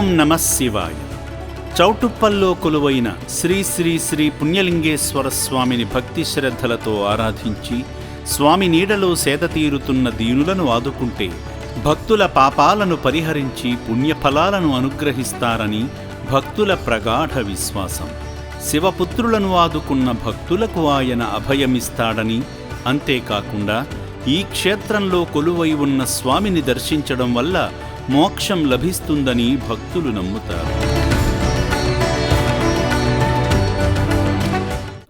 ఓం నమః శివాయ. చౌటుప్పల్లో కొలువైన శ్రీ శ్రీ శ్రీ పుణ్యలింగేశ్వర స్వామిని భక్తి శ్రద్ధలతో ఆరాధించి స్వామి నీడలో సేద తీరుతున్న దీనులను ఆదుకుంటే భక్తుల పాపాలను పరిహరించి పుణ్యఫలాలను అనుగ్రహిస్తారని భక్తుల ప్రగాఢ విశ్వాసం. శివపుత్రులను ఆదుకున్న భక్తులకు ఆయన అభయమిస్తాడని, అంతేకాకుండా ఈ క్షేత్రంలో కొలువై ఉన్న స్వామిని దర్శించడం వల్ల మోక్షం లభిస్తుందని భక్తులు నమ్ముతారు.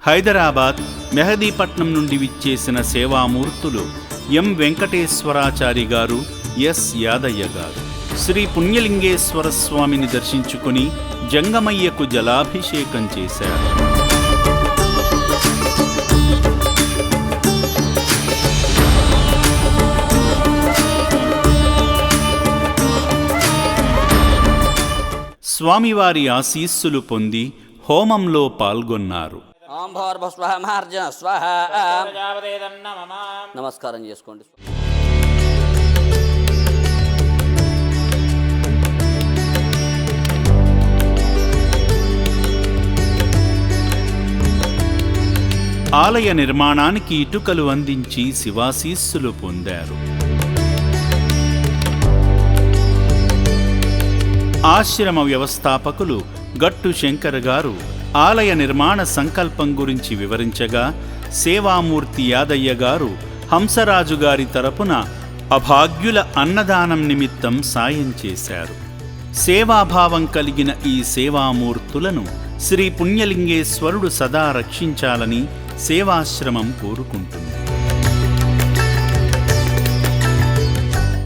హైదరాబాద్, మెహదీపట్నం నుండి విచ్చేసిన సేవామూర్తులు ఎం వెంకటేశ్వరాచారి గారు, ఎస్ యాదయ్య గారు శ్రీ పుణ్యలింగేశ్వర స్వామిని దర్శించుకుని జంగమయ్యకు జలాభిషేకం చేశారు. స్వామివారి ఆశీస్సులు పొంది హోమంలో పాల్గొన్నారు. నమస్కారం చేసుకోండి. ఆలయ నిర్మాణానికి ఇటుకలు అందించి శివాశీస్సులు పొందారు. ఆశ్రమ వ్యవస్థాపకులు గట్టు శంకర్ గారు ఆలయ నిర్మాణ సంకల్పం గురించి వివరించగా, సేవామూర్తి యాదయ్య గారు హంసరాజు గారి తరపున అభాగ్యుల అన్నదానం నిమిత్తం సాయం చేశారు. సేవాభావం కలిగిన ఈ సేవామూర్తులను శ్రీ పుణ్యలింగేశ్వరుడు సదా రక్షించాలని సేవాశ్రమం కోరుకుంటుంది.